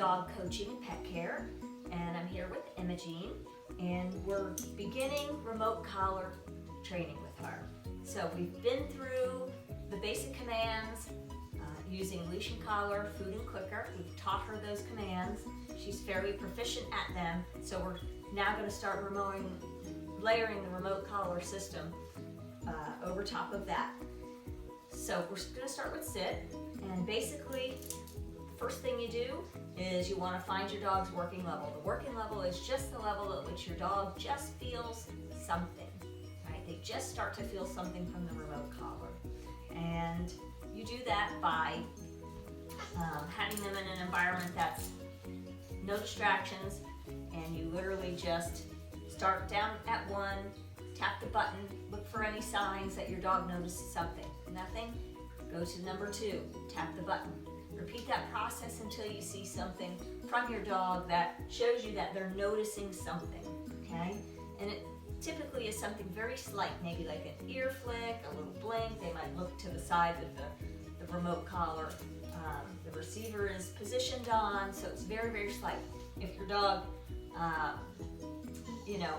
Dog Coaching and Pet Care, and I'm here with Imogene, and we're beginning remote collar training with her. So we've been through the basic commands using leash and collar, food and clicker. We've taught her those commands. She's fairly proficient at them, so we're now going to start layering the remote collar system over top of that. So we're going to start with sit, and basically the first thing you do is you want to find your dog's working level. The working level is just the level at which your dog just feels something, right? They just start to feel something from the remote collar. And you do that by having them in an environment that's no distractions, and you literally just start down at 1, tap the button, look for any signs that your dog notices something. Nothing? Go to number 2, tap the button. Repeat that process until you see something from your dog that shows you that they're noticing something, okay? And it typically is something very slight, maybe like an ear flick, a little blink. They might look to the side of the remote collar. The receiver is positioned on, so it's very, very slight. If your dog,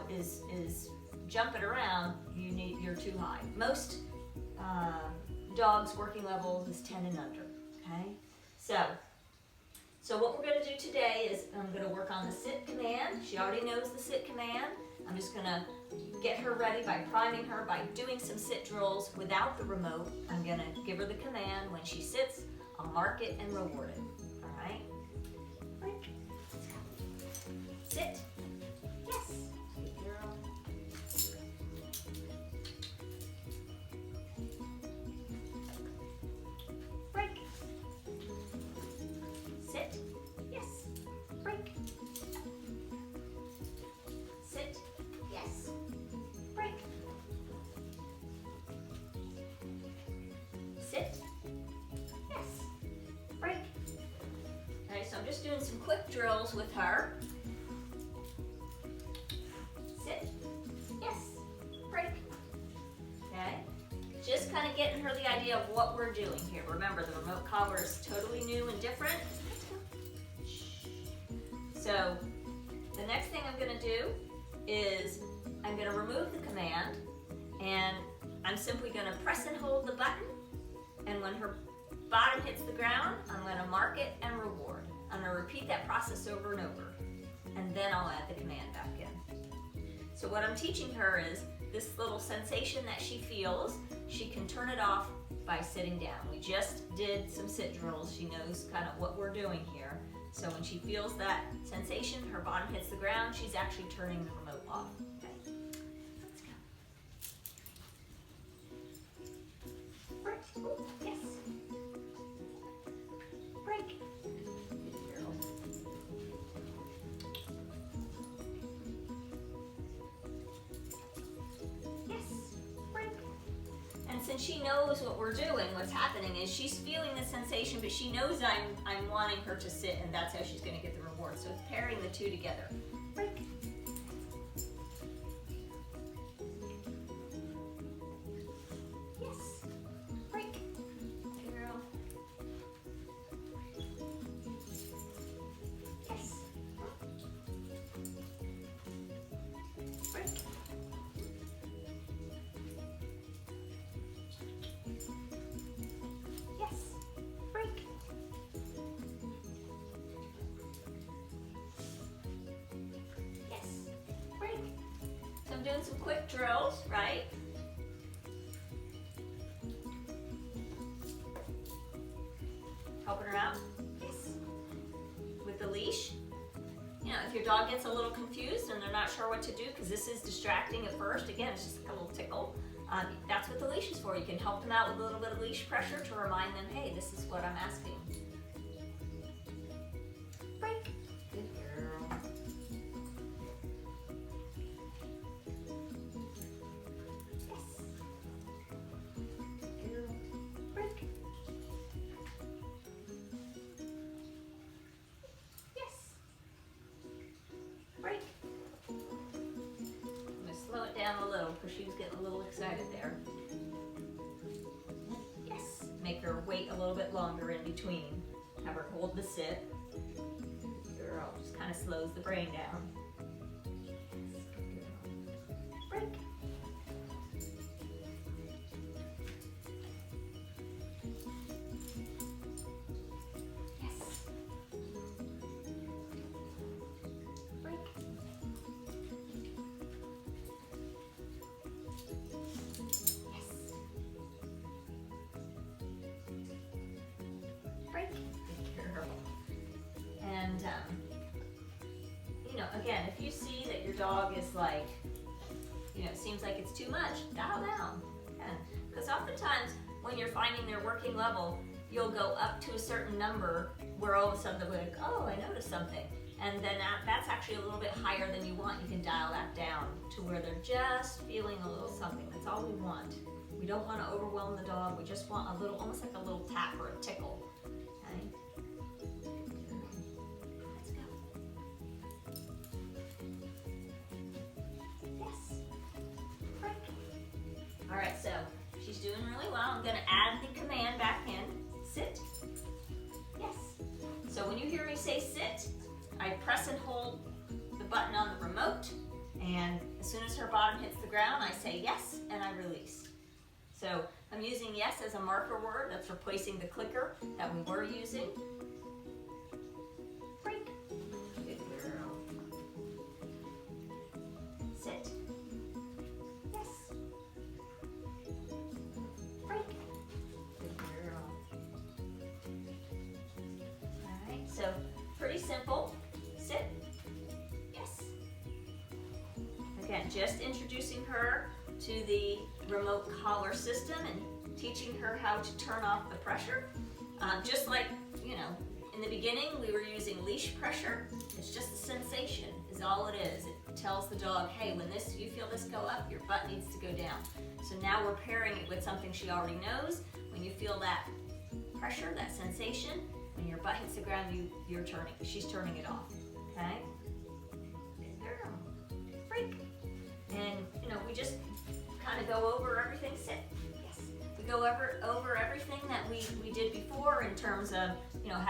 is jumping around, you're too high. Most dogs' working level is 10 and under, okay? So what we're going to do today is I'm going to work on the sit command. She already knows the sit command. I'm just going to get her ready by priming her by doing some sit drills without the remote. I'm going to give her the command. When she sits, I'll mark it and reward it. All right? Break. Sit. Yes. Good girl. Break. Sit. Yes. Break. Sit. Yes. Break. Sit. Yes. Break. Okay, so I'm just doing some quick drills with her. Sit. Yes. Break. Okay. Just kind of getting her the idea of what we're doing here. Remember, the remote collar is totally new and different. So the next thing I'm going to do is I'm going to remove the command, and I'm simply going to press and hold the button, and when her bottom hits the ground, I'm going to mark it and reward. I'm going to repeat that process over and over, and then I'll add the command back in. So what I'm teaching her is this little sensation that she feels, she can turn it off by sitting down. We just did some sit drills. She knows kind of what we're doing here. So when she feels that sensation, her bottom hits the ground, she's actually turning the remote off. Okay. Let's go. Break. Ooh, yes. Break. Good girl. Yes. Break. And since she knows what we're doing, what's happening is she's feeling the sensation, but she knows I'm wanting her to sit, and that's how she's going to get the reward. So it's pairing the two together. Break. Yes. Break. Girl. Yes. Break. Yes. Break. Yes. Break. So I'm doing some quick drills, right? Helping her out. Yes. With the leash. You know, if your dog gets a little confused and they're not sure what to do because this is distracting at first, again, it's just like a little tickle. That's what the leash is for. You can help them out with a little bit of leash pressure to remind them, hey, this is what I'm asking. Break. Good girl. Yes. Good girl. Break. Yes. Break. I'm going to slow it down a little because she was getting a little excited there. Yes. Make her wait a little bit longer in between. Have her hold the sit. girl. Just kind of slows the brain down. Yes, good girl. Break. Yes. Break. Yes. Break. Good girl. And, you know, again, if you see that your dog is like, you know, it seems like it's too much, dial down. Because oftentimes when you're finding their working level, you'll go up to a certain number where all of a sudden they'll be like, oh, I noticed something. And then that's actually a little bit higher than you want. You can dial that down to where they're just feeling a little something. That's all we want. We don't want to overwhelm the dog. We just want a little, almost like a little tap or a tickle. Okay? Let's go. Yes. Break. All right, so she's doing really well. I'm going to add the command back in. Sit. Yes. So when you hear me say sit, I press and hold the button on the remote, and as soon as her bottom hits the ground, I say yes, and I release. So I'm using yes as a marker word. That's replacing the clicker that we were using. Break. Good girl. Sit. Yes. Break. Good girl. All right, so pretty simple. Sit. Yes. Again, just introducing her to the remote collar system and teaching her how to turn off the pressure. Just like, you know, in the beginning we were using leash pressure. It's just a sensation is all it is. It tells the dog, hey, when you feel this go up, your butt needs to go down. So now we're pairing it with something she already knows. When you feel that pressure, that sensation, when your butt hits the ground, she's turning it off. Okay? Good girl. Break. And, you know, we just kind of go over everything. Sit. Yes. We go over everything that we did before in terms of, you know,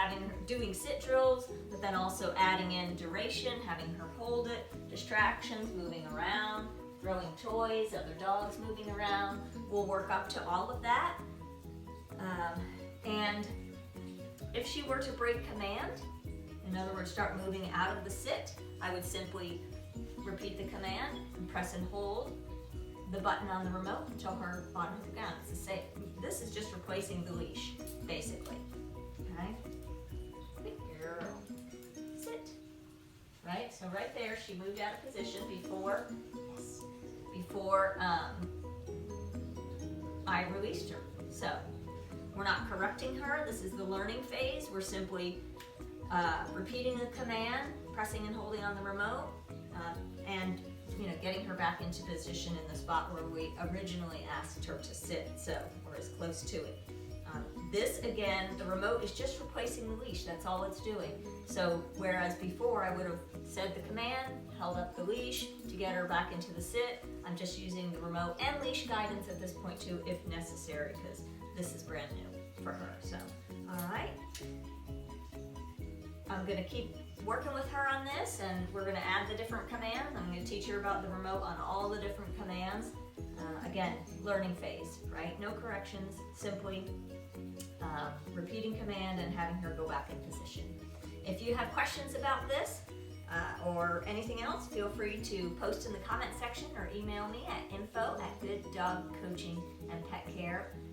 doing sit drills, but then also adding in duration, having her hold it, distractions, moving around, throwing toys, other dogs moving around. We'll work up to all of that. And if she were to break command, in other words, start moving out of the sit, I would simply repeat the command and press and hold the button on the remote until her bottom hits the ground. It's the same. This is just replacing the leash, basically. Okay? Good girl. Sit. Right? So right there, she moved out of position before I released her. So we're not correcting her. This is the learning phase. We're simply repeating the command, pressing and holding on the remote, and getting her back into position in the spot where we originally asked her to sit, so we're as close to it. This, again, the remote is just replacing the leash. That's all it's doing. So whereas before I would have said the command, held up the leash to get her back into the sit, I'm just using the remote and leash guidance at this point too, if necessary, because this is brand new for her. So, all right. I'm going to keep working with her on this, and we're going to add the different commands. I'm going to teach her about the remote on all the different commands. Again, learning phase, right? No corrections, simply repeating command and having her go back in position. If you have questions about this or anything else, feel free to post in the comment section or email me at info@gooddogcoachingandpetcare.com.